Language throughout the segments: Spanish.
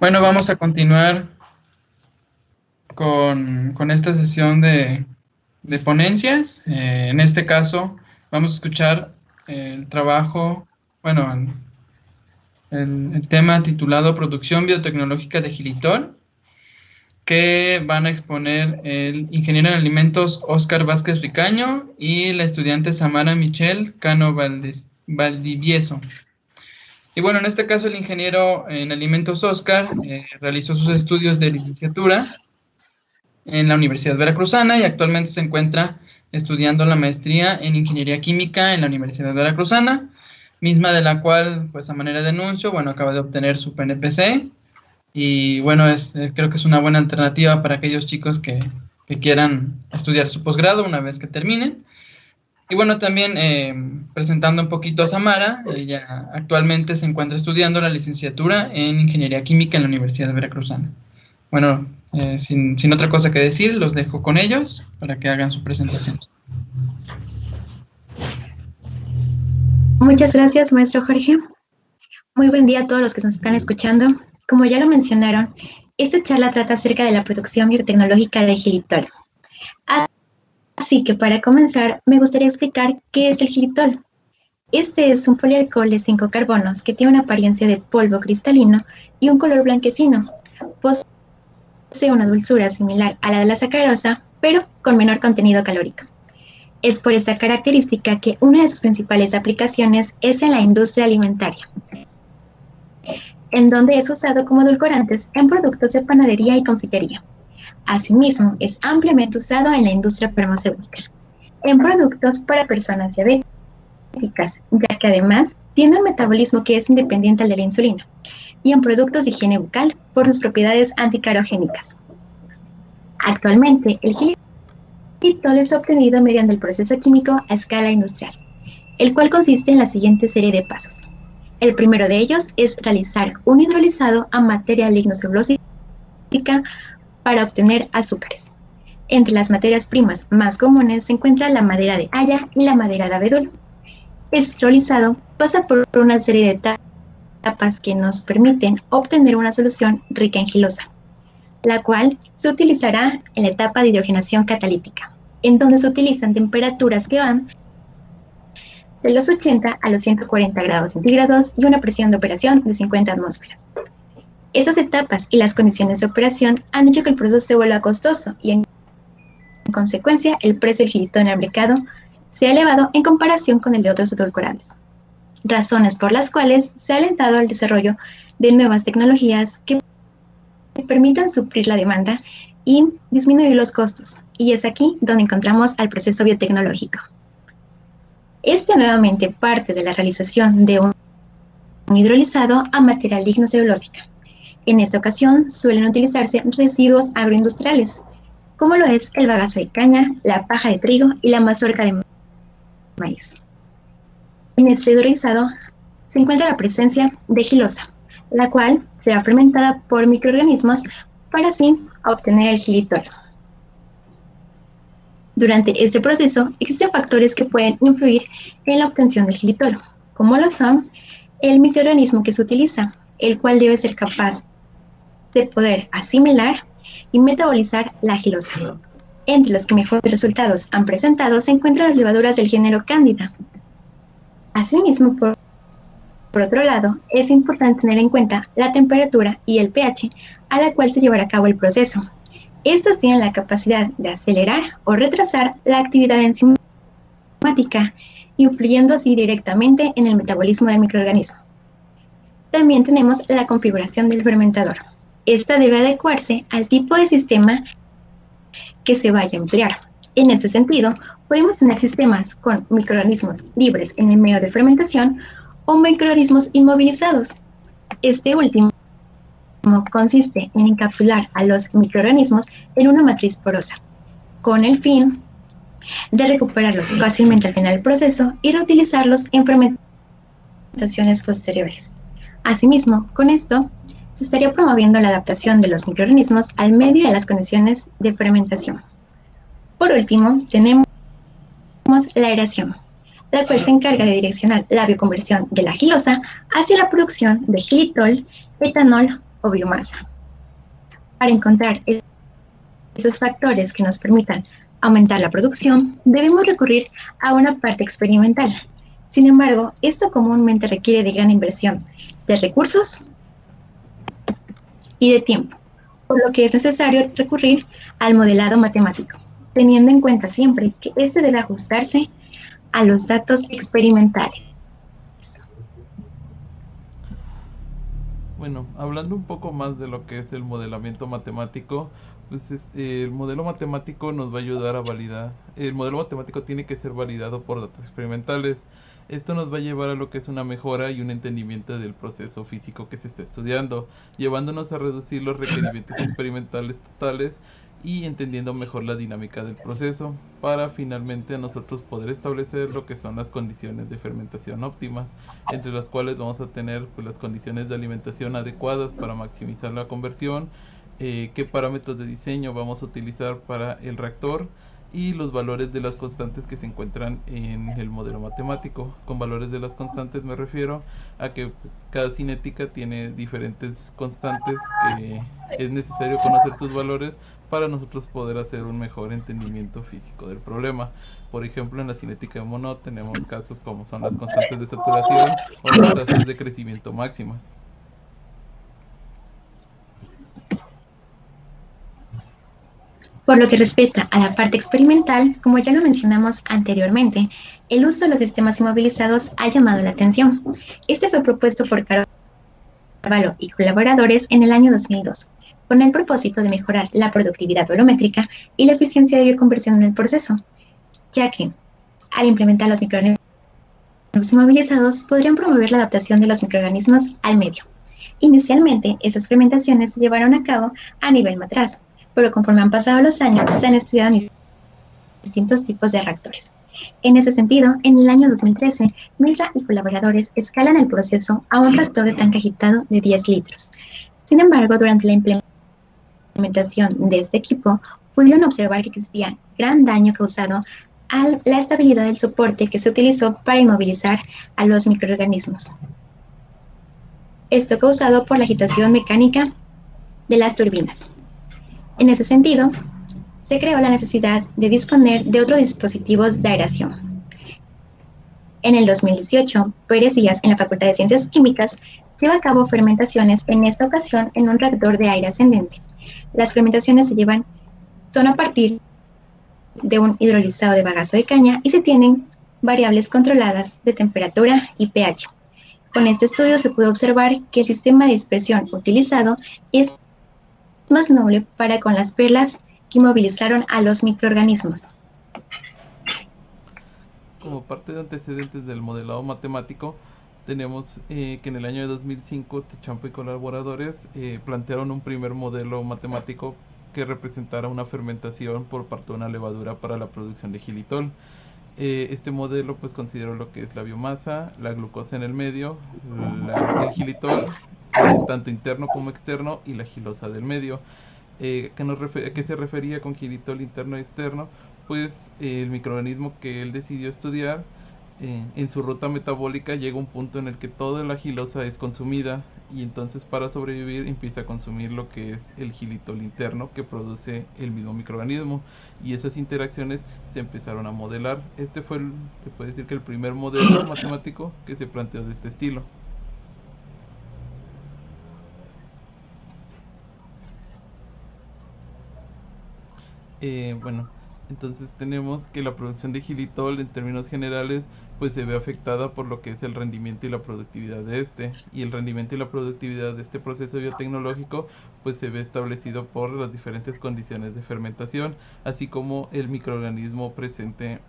Bueno, vamos a continuar con esta sesión de ponencias. En este caso, vamos a escuchar el trabajo, bueno, el tema titulado Producción Biotecnológica de Xilitol, que van a exponer el ingeniero en alimentos Óscar Vázquez Ricaño y la estudiante Samara Michelle Cano Valdivieso. Y bueno, en este caso el ingeniero en alimentos Óscar realizó sus estudios de licenciatura en la Universidad Veracruzana y actualmente se encuentra estudiando la maestría en Ingeniería Química en la Universidad Veracruzana, misma de la cual, pues a manera de anuncio, bueno, acaba de obtener su PNPC y bueno, creo que es una buena alternativa para aquellos chicos que quieran estudiar su posgrado una vez que terminen. Y bueno, también presentando un poquito a Samara, ella actualmente se encuentra estudiando la licenciatura en Ingeniería Química en la Universidad Veracruzana. Bueno, sin otra cosa que decir, los dejo con ellos para que hagan su presentación. Muchas gracias, maestro Jorge. Muy buen día a todos los que nos están escuchando. Como ya lo mencionaron, esta charla trata acerca de la producción biotecnológica de xilitol. Así que para comenzar, me gustaría explicar qué es el xilitol. Este es un polialcohol de 5 carbonos que tiene una apariencia de polvo cristalino y un color blanquecino. Posee una dulzura similar a la de la sacarosa, pero con menor contenido calórico. Es por esta característica que una de sus principales aplicaciones es en la industria alimentaria, en donde es usado como edulcorantes en productos de panadería y confitería. Asimismo, es ampliamente usado en la industria farmacéutica, en productos para personas diabéticas, ya que además tiene un metabolismo que es independiente al de la insulina, y en productos de higiene bucal por sus propiedades anticarogénicas. Actualmente, el xilitol es obtenido mediante el proceso químico a escala industrial, el cual consiste en la siguiente serie de pasos. El primero de ellos es realizar un hidrolizado a materia lignocelulósica para obtener azúcares. Entre las materias primas más comunes se encuentra la madera de haya y la madera de abedul. Este hidrolizado pasa por una serie de etapas que nos permiten obtener una solución rica en xilosa, la cual se utilizará en la etapa de hidrogenación catalítica, en donde se utilizan temperaturas que van de los 80 a los 140 grados centígrados y una presión de operación de 50 atmósferas. Esas etapas y las condiciones de operación han hecho que el producto se vuelva costoso y en consecuencia el precio del xilitol en el mercado se ha elevado en comparación con el de otros edulcorantes. Razones por las cuales se ha alentado el desarrollo de nuevas tecnologías que permitan suplir la demanda y disminuir los costos, y es aquí donde encontramos al proceso biotecnológico. Este nuevamente parte de la realización de un hidrolizado a materia lignocelulósica. En esta ocasión suelen utilizarse residuos agroindustriales, como lo es el bagazo de caña, la paja de trigo y la mazorca de maíz. En este hidrolizado se encuentra la presencia de xilosa, la cual será fermentada por microorganismos para así obtener el xilitol. Durante este proceso existen factores que pueden influir en la obtención del xilitol, como lo son el microorganismo que se utiliza, el cual debe ser capaz de poder asimilar y metabolizar la xilosa. Entre los que mejores resultados han presentado se encuentran las levaduras del género Cándida. Asimismo, por otro lado, es importante tener en cuenta la temperatura y el pH a la cual se llevará a cabo el proceso. Estos tienen la capacidad de acelerar o retrasar la actividad enzimática, influyendo así directamente en el metabolismo del microorganismo. También tenemos la configuración del fermentador. Esta debe adecuarse al tipo de sistema que se vaya a emplear. En este sentido, podemos tener sistemas con microorganismos libres en el medio de fermentación o microorganismos inmovilizados. Este último consiste en encapsular a los microorganismos en una matriz porosa, con el fin de recuperarlos fácilmente al final del proceso y reutilizarlos en fermentaciones posteriores. Asimismo, con esto se estaría promoviendo la adaptación de los microorganismos al medio y a las condiciones de fermentación. Por último, tenemos la aeración, la cual se encarga de direccionar la bioconversión de la xilosa hacia la producción de xilitol, etanol o biomasa. Para encontrar esos factores que nos permitan aumentar la producción, debemos recurrir a una parte experimental. Sin embargo, esto comúnmente requiere de gran inversión de recursos y de tiempo, por lo que es necesario recurrir al modelado matemático, teniendo en cuenta siempre que este debe ajustarse a los datos experimentales. Bueno, hablando un poco más de lo que es el modelamiento matemático, pues el modelo matemático nos va a ayudar a validar. El modelo matemático tiene que ser validado por datos experimentales. Esto nos va a llevar a lo que es una mejora y un entendimiento del proceso físico que se está estudiando, llevándonos a reducir los requerimientos experimentales totales y entendiendo mejor la dinámica del proceso, para finalmente nosotros poder establecer lo que son las condiciones de fermentación óptimas, entre las cuales vamos a tener pues, las condiciones de alimentación adecuadas para maximizar la conversión, qué parámetros de diseño vamos a utilizar para el reactor y los valores de las constantes que se encuentran en el modelo matemático. Con valores de las constantes me refiero a que pues, cada cinética tiene diferentes constantes que es necesario conocer sus valores para nosotros poder hacer un mejor entendimiento físico del problema. Por ejemplo, en la cinética de Monod tenemos casos como son las constantes de saturación o las tasas de crecimiento máximas. Por lo que respecta a la parte experimental, como ya lo mencionamos anteriormente, el uso de los sistemas inmovilizados ha llamado la atención. Este fue propuesto por Carvalho y colaboradores en el año 2002, con el propósito de mejorar la productividad volumétrica y la eficiencia de bioconversión en el proceso, ya que al implementar los microorganismos inmovilizados podrían promover la adaptación de los microorganismos al medio. Inicialmente, esas experimentaciones se llevaron a cabo a nivel matraz, pero conforme han pasado los años, se han estudiado distintos tipos de reactores. En ese sentido, en el año 2013, Misra y colaboradores escalan el proceso a un reactor de tanque agitado de 10 litros. Sin embargo, durante la implementación de este equipo, pudieron observar que existía gran daño causado a la estabilidad del soporte que se utilizó para inmovilizar a los microorganismos. Esto causado por la agitación mecánica de las turbinas. En ese sentido, se creó la necesidad de disponer de otros dispositivos de aeración. En el 2018, Pérez Díaz, en la Facultad de Ciencias Químicas, lleva a cabo fermentaciones, en esta ocasión en un reactor de aire ascendente. Las fermentaciones son a partir de un hidrolizado de bagazo de caña y se tienen variables controladas de temperatura y pH. Con este estudio se pudo observar que el sistema de dispersión utilizado es más noble para con las perlas que inmovilizaron a los microorganismos. Como parte de antecedentes del modelado matemático, tenemos que en el año de 2005 Techampo y colaboradores plantearon un primer modelo matemático que representara una fermentación por parte de una levadura para la producción de xilitol. Este modelo pues consideró lo que es la biomasa, la glucosa en el medio, el xilitol, tanto interno como externo, y la xilosa del medio. ¿A qué se refería con xilitol interno y externo? Pues el microorganismo que él decidió estudiar en su ruta metabólica llega a un punto en el que toda la xilosa es consumida, y entonces para sobrevivir empieza a consumir lo que es el xilitol interno que produce el mismo microorganismo, y esas interacciones se empezaron a modelar. Este fue, se puede decir que el primer modelo matemático que se planteó de este estilo. Bueno, entonces tenemos que la producción de xilitol en términos generales pues se ve afectada por lo que es el rendimiento y la productividad de este, y el rendimiento y la productividad de este proceso biotecnológico pues se ve establecido por las diferentes condiciones de fermentación, así como el microorganismo presente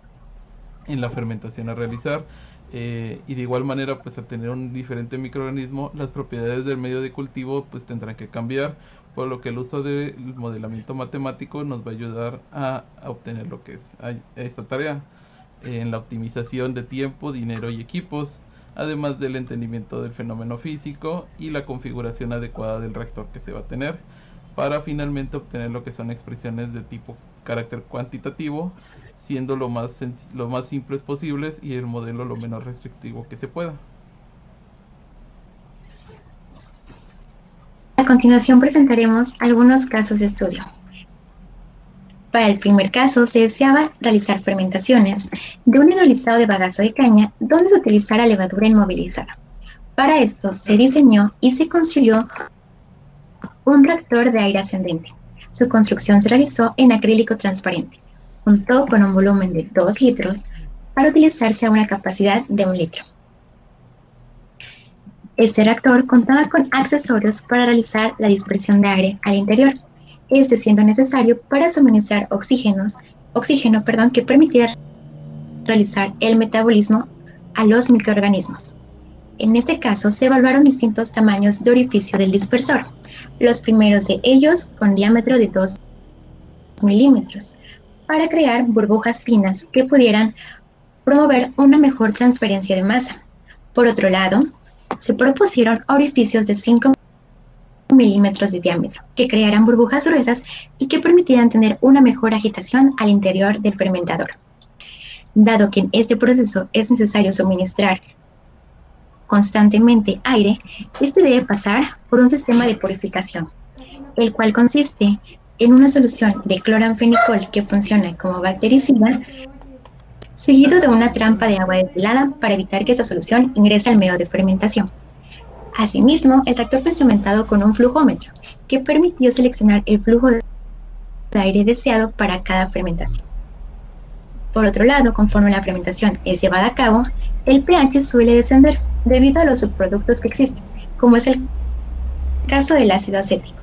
en la fermentación a realizar. Y de igual manera, pues al tener un diferente microorganismo, las propiedades del medio de cultivo pues tendrán que cambiar, por lo que el uso del modelamiento matemático nos va a ayudar a obtener lo que es esta tarea, en la optimización de tiempo, dinero y equipos, además del entendimiento del fenómeno físico y la configuración adecuada del reactor que se va a tener, para finalmente obtener lo que son expresiones de tipo carácter cuantitativo, siendo lo más simples posibles y el modelo lo menos restrictivo que se pueda. A continuación presentaremos algunos casos de estudio. Para el primer caso se deseaba realizar fermentaciones de un hidrolizado de bagazo de caña donde se utilizara levadura inmovilizada. Para esto se diseñó y se construyó un reactor de aire ascendente. Su construcción se realizó en acrílico transparente, contó con un volumen de 2 litros para utilizarse a una capacidad de 1 litro. Este reactor contaba con accesorios para realizar la dispersión de aire al interior, este siendo necesario para suministrar oxígeno, que permitiera realizar el metabolismo a los microorganismos. En este caso se evaluaron distintos tamaños de orificio del dispersor, los primeros de ellos con diámetro de 2 milímetros, para crear burbujas finas que pudieran promover una mejor transferencia de masa. Por otro lado, se propusieron orificios de 5 milímetros de diámetro, que crearan burbujas gruesas y que permitieran tener una mejor agitación al interior del fermentador. Dado que en este proceso es necesario suministrar constantemente aire, este debe pasar por un sistema de purificación, el cual consiste en una solución de cloranfenicol que funciona como bactericida, seguido de una trampa de agua destilada para evitar que esta solución ingrese al medio de fermentación. Asimismo, el reactor fue instrumentado con un flujómetro, que permitió seleccionar el flujo de aire deseado para cada fermentación. Por otro lado, conforme la fermentación es llevada a cabo, el pH suele descender debido a los subproductos que existen, como es el caso del ácido acético.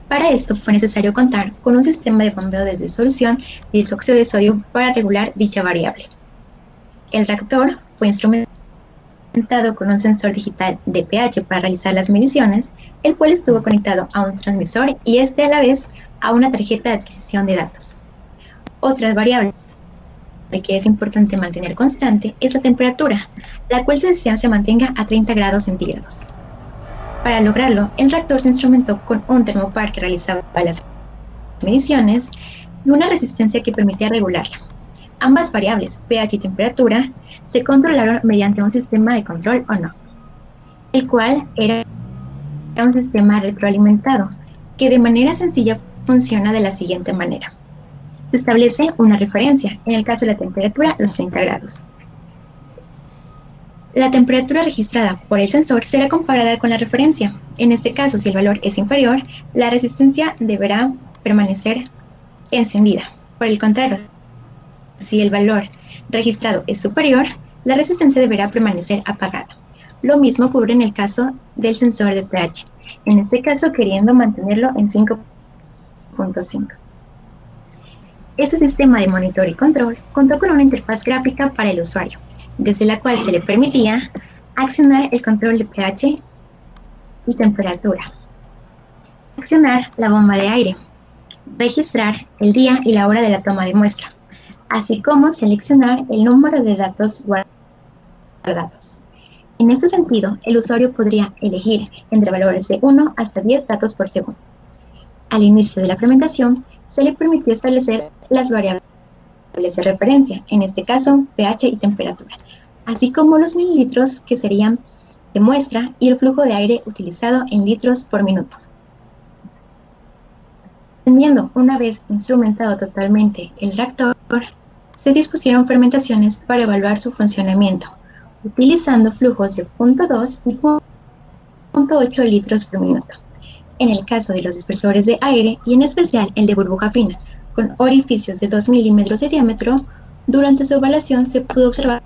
Para esto fue necesario contar con un sistema de bombeo desde solución de hidróxido de sodio para regular dicha variable. El reactor fue instrumentado con un sensor digital de pH para realizar las mediciones, el cual estuvo conectado a un transmisor y a la vez a una tarjeta de adquisición de datos. Otra variable que es importante mantener constante es la temperatura, la cual se desea se mantenga a 30 grados centígrados. Para lograrlo, el reactor se instrumentó con un termopar que realizaba las mediciones y una resistencia que permitía regularla. Ambas variables, pH y temperatura, se controlaron mediante un sistema de control on-off, el cual era un sistema retroalimentado, que de manera sencilla funciona de la siguiente manera. Se establece una referencia, en el caso de la temperatura, los 30 grados. La temperatura registrada por el sensor será comparada con la referencia. En este caso, si el valor es inferior, la resistencia deberá permanecer encendida. Por el contrario, si el valor registrado es superior, la resistencia deberá permanecer apagada. Lo mismo ocurre en el caso del sensor de pH, en este caso queriendo mantenerlo en 5.5. Este sistema de monitor y control contó con una interfaz gráfica para el usuario, desde la cual se le permitía accionar el control de pH y temperatura, accionar la bomba de aire, registrar el día y la hora de la toma de muestra, así como seleccionar el número de datos guardados. En este sentido, el usuario podría elegir entre valores de 1 hasta 10 datos por segundo. Al inicio de la fermentación, se le permitió establecer las variables de referencia, en este caso pH y temperatura, así como los mililitros que serían de muestra y el flujo de aire utilizado en litros por minuto. Teniendo una vez instrumentado totalmente el reactor, se dispusieron fermentaciones para evaluar su funcionamiento, utilizando flujos de 0.2 y 0.8 litros por minuto. En el caso de los dispersores de aire, y en especial el de burbuja fina, con orificios de 2 milímetros de diámetro, durante su evaluación se pudo observar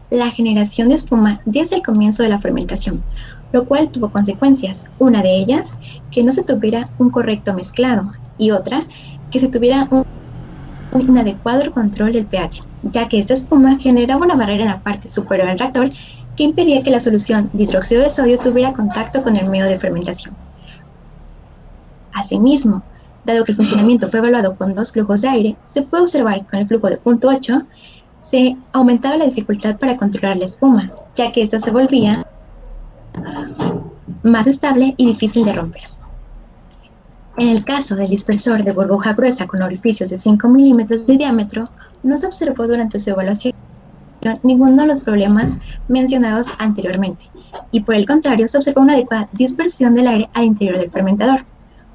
la generación de espuma desde el comienzo de la fermentación, lo cual tuvo consecuencias. Una de ellas, que no se tuviera un correcto mezclado, y otra, que se tuviera un inadecuado control del pH, ya que esta espuma generaba una barrera en la parte superior del reactor que impedía que la solución de hidróxido de sodio tuviera contacto con el medio de fermentación. Asimismo, dado que el funcionamiento fue evaluado con 2 flujos de aire, se puede observar que con el flujo de 0.8 se aumentaba la dificultad para controlar la espuma, ya que ésta se volvía más estable y difícil de romper. En el caso del dispersor de burbuja gruesa con orificios de 5 milímetros de diámetro, no se observó durante su evaluación ninguno de los problemas mencionados anteriormente, y por el contrario se observó una adecuada dispersión del aire al interior del fermentador,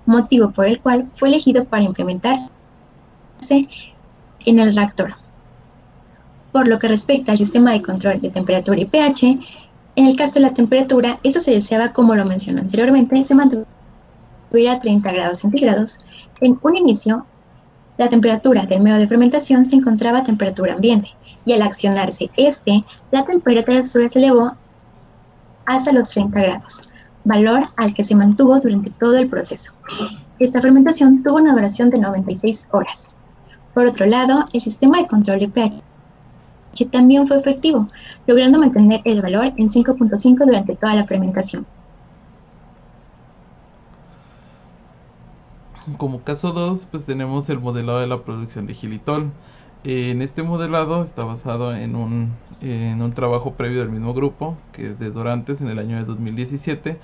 motivo por el cual fue elegido para implementarse en el reactor. Por lo que respecta al sistema de control de temperatura y pH, en el caso de la temperatura, esto se deseaba, como lo mencioné anteriormente, se mantuviera a 30 grados centígrados. En un inicio, la temperatura del medio de fermentación se encontraba a temperatura ambiente, y al accionarse la temperatura se elevó hasta los 30 grados, valor al que se mantuvo durante todo el proceso. Esta fermentación tuvo una duración de 96 horas. Por otro lado, el sistema de control de pH también fue efectivo, logrando mantener el valor en 5.5 durante toda la fermentación. Como caso 2, pues tenemos el modelado de la producción de xilitol. En este modelado está basado en un trabajo previo del mismo grupo, que es de Dorantes, en el año de 2017,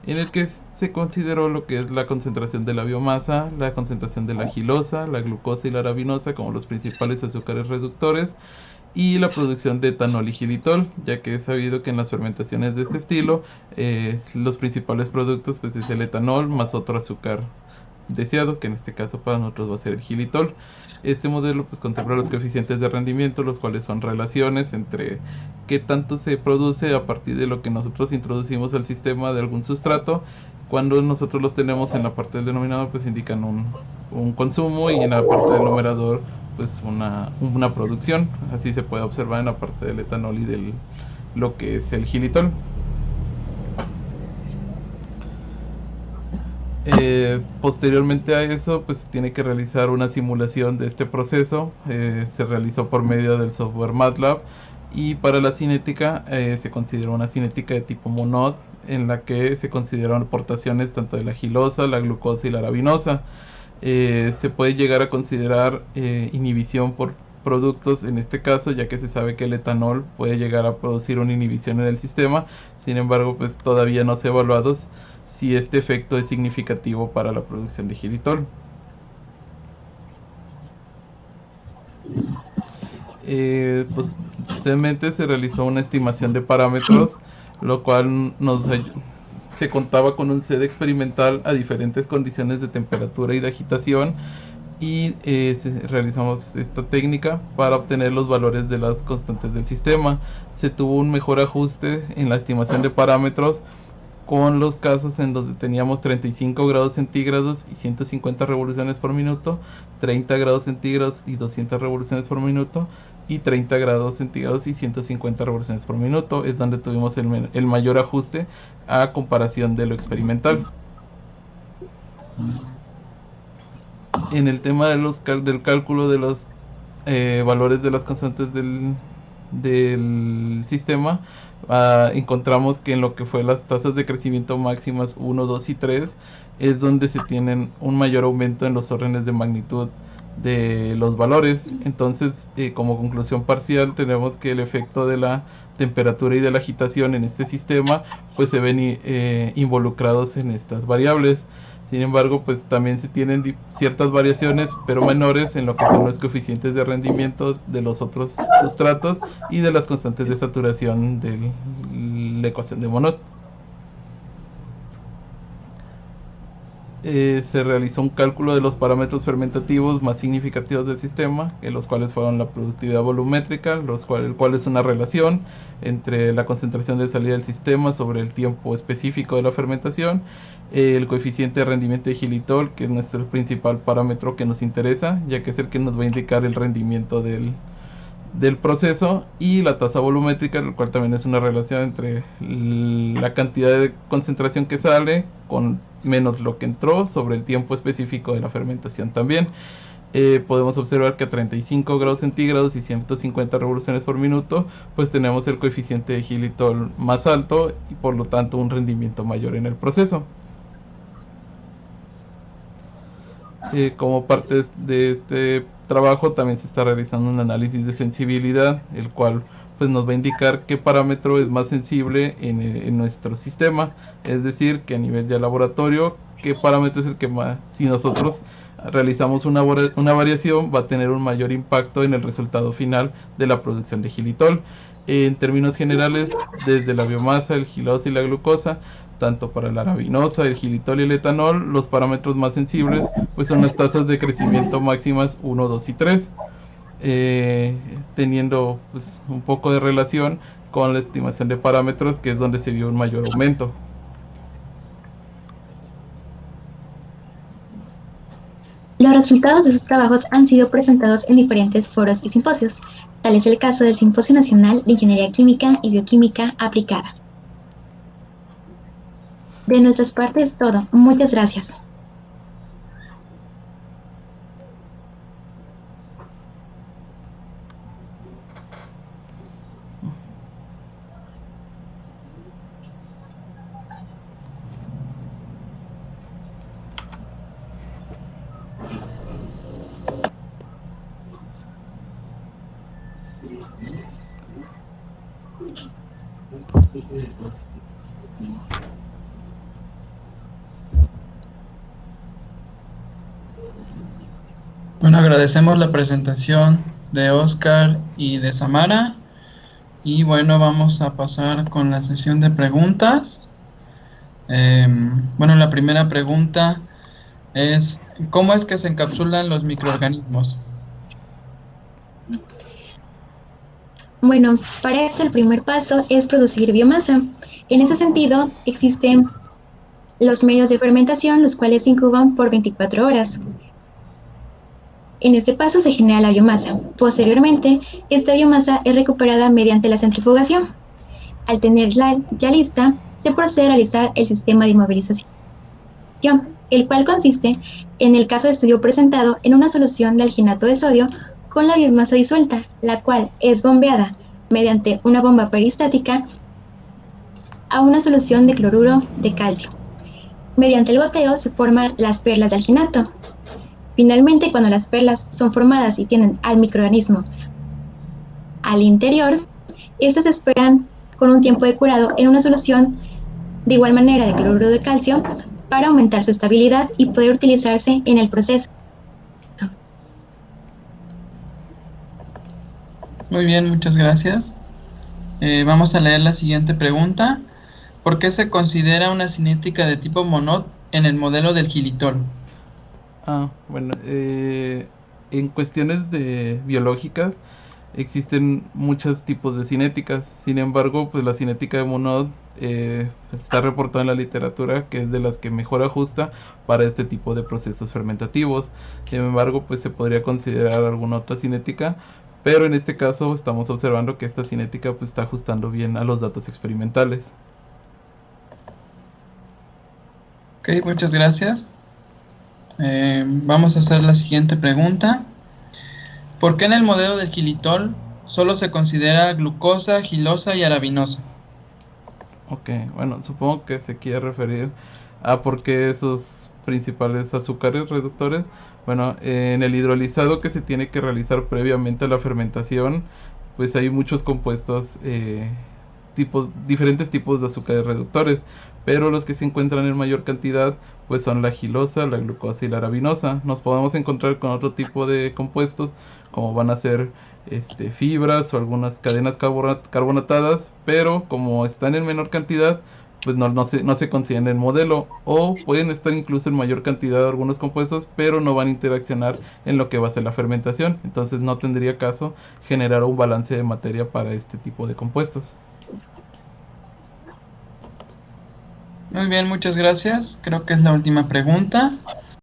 en el que se consideró lo que es la concentración de la biomasa, la concentración de la gilosa, la glucosa y la arabinosa como los principales azúcares reductores, y la producción de etanol y xilitol, ya que es sabido que en las fermentaciones de este estilo los principales productos pues es el etanol más otro azúcar deseado, que en este caso para nosotros va a ser el xilitol. Este modelo pues contempla los coeficientes de rendimiento, los cuales son relaciones entre qué tanto se produce a partir de lo que nosotros introducimos al sistema de algún sustrato. Cuando nosotros los tenemos en la parte del denominador pues indican un consumo, y en la parte del numerador pues una producción. Así se puede observar en la parte del etanol y del lo que es el xilitol. Posteriormente a eso pues tiene que realizar una simulación de este proceso. Se realizó por medio del software MATLAB, y para la cinética se consideró una cinética de tipo Monod, en la que se consideraron aportaciones tanto de la gilosa, la glucosa y la arabinosa. Se puede llegar a considerar inhibición por productos en este caso, ya que se sabe que el etanol puede llegar a producir una inhibición en el sistema. Sin embargo, pues todavía no se ha evaluado si este efecto es significativo para la producción de xilitol. Posteriormente se realizó una estimación de parámetros, lo cual se contaba con un set experimental a diferentes condiciones de temperatura y de agitación, y realizamos esta técnica para obtener los valores de las constantes del sistema. Se tuvo un mejor ajuste en la estimación de parámetros con los casos en donde teníamos 35 grados centígrados y 150 revoluciones por minuto, 30 grados centígrados y 200 revoluciones por minuto, y 30 grados centígrados y 150 revoluciones por minuto. Es donde tuvimos el mayor ajuste a comparación de lo experimental. En el tema de del cálculo de los valores de las constantes del sistema, encontramos que en lo que fue las tasas de crecimiento máximas 1, 2 y 3 es donde se tienen un mayor aumento en los órdenes de magnitud de los valores. Entonces, como conclusión parcial, tenemos que el efecto de la temperatura y de la agitación en este sistema pues se ven involucrados en estas variables. Sin embargo, pues también se tienen ciertas variaciones, pero menores, en lo que son los coeficientes de rendimiento de los otros sustratos y de las constantes de saturación de la ecuación de Monod. Se realizó un cálculo de los parámetros fermentativos más significativos del sistema, en los cuales fueron la productividad volumétrica, el cual es una relación entre la concentración de salida del sistema sobre el tiempo específico de la fermentación, el coeficiente de rendimiento de xilitol, que es nuestro principal parámetro que nos interesa, ya que es el que nos va a indicar el rendimiento del proceso, y la tasa volumétrica, el cual también es una relación entre la cantidad de concentración que sale con menos lo que entró sobre el tiempo específico de la fermentación también. Podemos observar que a 35 grados centígrados y 150 revoluciones por minuto pues tenemos el coeficiente de xilitol más alto, y por lo tanto un rendimiento mayor en el proceso. Como parte de este trabajo también se está realizando un análisis de sensibilidad, el cual pues nos va a indicar qué parámetro es más sensible en nuestro sistema. Es decir, que a nivel de laboratorio, qué parámetro es el que más, si nosotros realizamos una variación, va a tener un mayor impacto en el resultado final de la producción de xilitol. En términos generales, desde la biomasa, el xilosa y la glucosa, tanto para la arabinosa, el xilitol y el etanol, los parámetros más sensibles pues son las tasas de crecimiento máximas 1, 2 y 3, teniendo pues un poco de relación con la estimación de parámetros, que es donde se vio un mayor aumento. Los resultados de sus trabajos han sido presentados en diferentes foros y simposios. Tal es el caso del Simposio Nacional de Ingeniería Química y Bioquímica Aplicada. De nuestras partes es todo. Muchas gracias. Bueno, agradecemos la presentación de Oscar y de Samara. Y bueno, vamos a pasar con la sesión de preguntas. Bueno, la primera pregunta es, ¿cómo es que se encapsulan los microorganismos? Bueno, para esto el primer paso es producir biomasa. En ese sentido, existen los medios de fermentación, los cuales se incuban por 24 horas. En este paso se genera la biomasa. Posteriormente, esta biomasa es recuperada mediante la centrifugación. Al tenerla ya lista, se procede a realizar el sistema de inmovilización, el cual consiste, en el caso de estudio presentado, en una solución de alginato de sodio con la biomasa disuelta, la cual es bombeada mediante una bomba peristática a una solución de cloruro de calcio. Mediante el goteo se forman las perlas de alginato. Finalmente, cuando las perlas son formadas y tienen al microorganismo al interior, estas se esperan con un tiempo de curado en una solución de igual manera de cloruro de calcio para aumentar su estabilidad y poder utilizarse en el proceso. Muy bien, muchas gracias. Vamos a leer la siguiente pregunta. ¿Por qué se considera una cinética de tipo Monod en el modelo del xilitol? Bueno, en cuestiones biológicas existen muchos tipos de cinéticas. Sin embargo, pues la cinética de Monod está reportada en la literatura que es de las que mejor ajusta para este tipo de procesos fermentativos. Sin embargo, pues se podría considerar alguna otra cinética, pero en este caso estamos observando que esta cinética pues está ajustando bien a los datos experimentales. Ok, muchas gracias. Vamos a hacer la siguiente pregunta. ¿Por qué en el modelo del xilitol solo se considera glucosa, xilosa y arabinosa? Ok, bueno, supongo que se quiere referir a por qué esos principales azúcares reductores. Bueno, en el hidrolizado que se tiene que realizar previamente a la fermentación, pues hay muchos compuestos, diferentes tipos de azúcares reductores, pero los que se encuentran en mayor cantidad pues son la xilosa, la glucosa y la arabinosa. Nos podemos encontrar con otro tipo de compuestos como van a ser fibras o algunas cadenas carbonatadas, pero como están en menor cantidad pues no se consiguen en el modelo, o pueden estar incluso en mayor cantidad algunos compuestos, pero no van a interaccionar en lo que va a ser la fermentación. Entonces no tendría caso generar un balance de materia para este tipo de compuestos. Muy bien, muchas gracias. Creo que es la última pregunta.